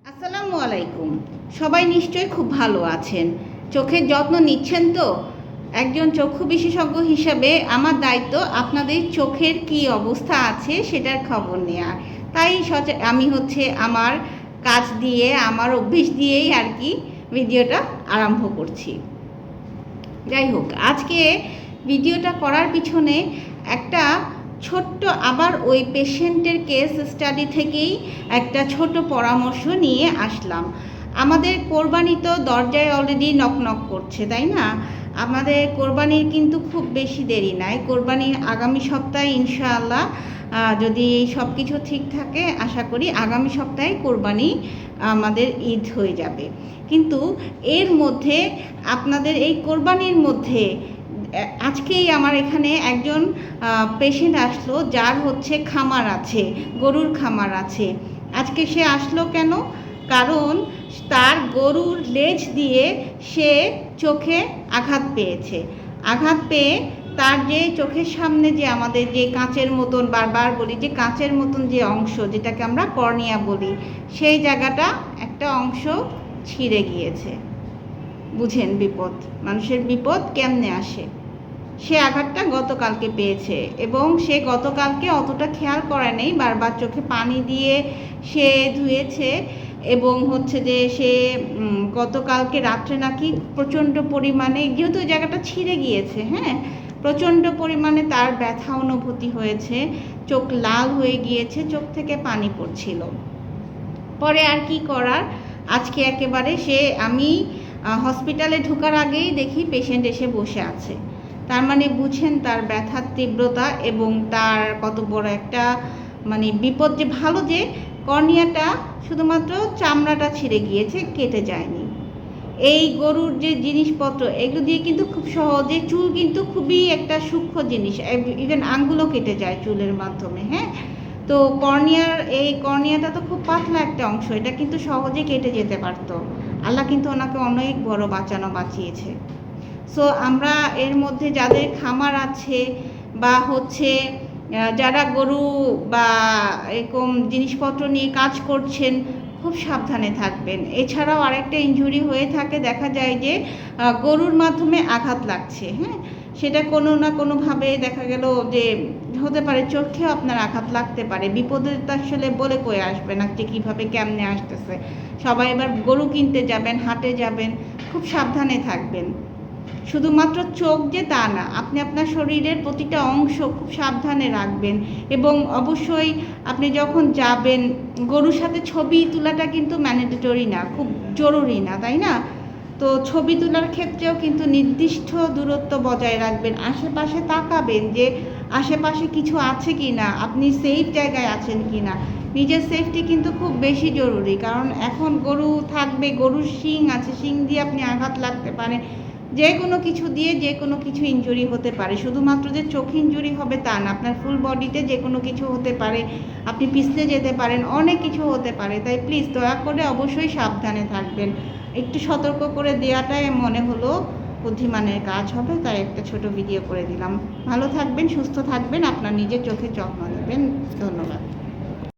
আসসালামু আলাইকুম। সবাই নিশ্চয়ই খুব ভালো আছেন। চোখের যত্ন নিচ্ছেন তো? একজন চক্ষু বিশেষজ্ঞ হিসাবে আমার দায়িত্ব আপনাদের চোখের কি অবস্থা আছে সেটার খবর নেওয়া। তাই আমি আমার কাজ দিয়ে, আমার অভ্যেস দিয়েই আর কি ভিডিওটা আরম্ভ করছি। যাই হোক, আজকে ভিডিওটা করার পিছনে একটা ছোট্ট আবার ওই পেশেন্টের কেস স্টাডি থেকেই একটা ছোট পরামর্শ নিয়ে আসলাম। আমাদের কোরবানি তো দরজায় অলরেডি নক করছে, তাই না? আমাদের কোরবানির কিন্তু খুব বেশি দেরি নাই। কোরবানি আগামী সপ্তাহে ইনশাআল্লাহ, যদি সব কিছু ঠিক থাকে, আশা করি আগামী সপ্তাহে কোরবানি আমাদের ঈদ হয়ে যাবে। কিন্তু এর মধ্যে আপনাদের এই কোরবানির মধ্যে আজকেই আমার এখানে একজন পেশেন্ট আসলো, যার খামার আছে, গরুর খামার আছে। আজকে সে আসলো কেন? কারণ তার গরুর লেজ দিয়ে সে চোখে আঘাত পেয়েছে। আঘাত পেয়ে তার যে চোখের সামনে যে আমাদের যে কাঁচের মতন, বারবার বলি যে কাঁচের মতন যে অংশ, যেটাকে আমরা কর্নিয়া বলি, সেই জায়গাটা একটা অংশ ছিঁড়ে গিয়েছে। বুঝেন বিপদ, মানুষের বিপদ কেমনে আসে। সে আঘাতটা গতকালকে পেয়েছে এবং সে গতকালকে অতটা খেয়াল করে নেই, বারবার চোখে পানি দিয়ে সে ধুয়েছে এবং যে সে গতকালকে রাত্রে নাকি প্রচণ্ড পরিমাণে, যেহেতু ওই জায়গাটা ছিঁড়ে গিয়েছে, হ্যাঁ, প্রচণ্ড পরিমাণে তার ব্যথা অনুভূতি হয়েছে, চোখ লাল হয়ে গিয়েছে, চোখ থেকে পানি পড়ছিল। পরে আর কি করার, আজকে একেবারে আমি হসপিটালে ঢোকার আগেই দেখি পেশেন্ট এসে বসে আছে। তার মানে বুঝেন তার ব্যথার তীব্রতা এবং তার কত বড় একটা বিপদ। যে ভালো যে কর্নিয়াটা শুধুমাত্র চামড়াটা ছিঁড়ে গিয়েছে, কেটে যায়নি। এই গরুর যে জিনিসপত্র, এগুলো দিয়ে কিন্তু খুব সহজে, চুল কিন্তু খুবই একটা সূক্ষ্ম জিনিস, ইভেন আঙ্গুলও কেটে যায় চুলের মাধ্যমে, হ্যাঁ। তো এই কর্নিয়াটা তো খুব পাতলা একটা অংশ, এটা কিন্তু সহজে কেটে যেতে পারতো। আল্লাহ কিন্তু ওনাকে অনেক বড় বাঁচিয়েছে। সো আমরা এর মধ্যে যাদের খামার আছে বা যারা গরু বা এরকম জিনিসপত্র নিয়ে কাজ করছেন, খুব সাবধানে থাকবেন। এছাড়াও আরেকটা ইনজুরি হয়ে থাকে, দেখা যায় যে গরুর মাধ্যমে আঘাত লাগছে, হ্যাঁ, সেটা কোনো না কোনোভাবে দেখা গেল যে হতে পারে চোখেও আপনার আঘাত লাগতে পারে। বিপদে তো আসলে বলে কয়ে আসবে না যে কীভাবে কেমনে আসতেছে। সবাই এবার গরু কিনতে যাবেন, হাটে যাবেন, খুব সাবধানে থাকবেন। শুধুমাত্র চোখ যে তা না, আপনি আপনার শরীরের প্রতিটা অংশ খুব সাবধানে রাখবেন। এবং অবশ্যই আপনি যখন যাবেন, গরুর সাথে ছবি তোলাটা কিন্তু ম্যান্ডেটরি না, খুব জরুরি না, তাই না? তো ছবি তোলার ক্ষেত্রেও কিন্তু নির্দিষ্ট দূরত্ব বজায় রাখবেন। আশেপাশে তাকাবেন যে আশেপাশে কিছু আছে কি না, আপনি সেফ জায়গায় আছেন কি না। নিজের সেফটি কিন্তু খুব বেশি জরুরি, কারণ এখন গরু থাকবে, গরুর শিং আছে, শিং দিয়ে আপনি আঘাত লাগতে পারে, যে কোনো কিছু দিয়ে যে কোনো কিছু ইনজুরি হতে পারে। শুধুমাত্র যে চোখ ইনজুরি হবে তা না, আপনার ফুল বডিতে যে কোনো কিছু হতে পারে, আপনি পিছলে যেতে পারেন, অনেক কিছু হতে পারে। তাই প্লিজ দয়া করে অবশ্যই সাবধানে থাকবেন। একটু সতর্ক করে দেওয়াটাই মনে হলো বুদ্ধিমানের কাজ হবে, তাই একটা ছোট ভিডিও করে দিলাম। ভালো থাকবেন, সুস্থ থাকবেন, আপনার নিজের চোখের যত্ন নেবেন। ধন্যবাদ।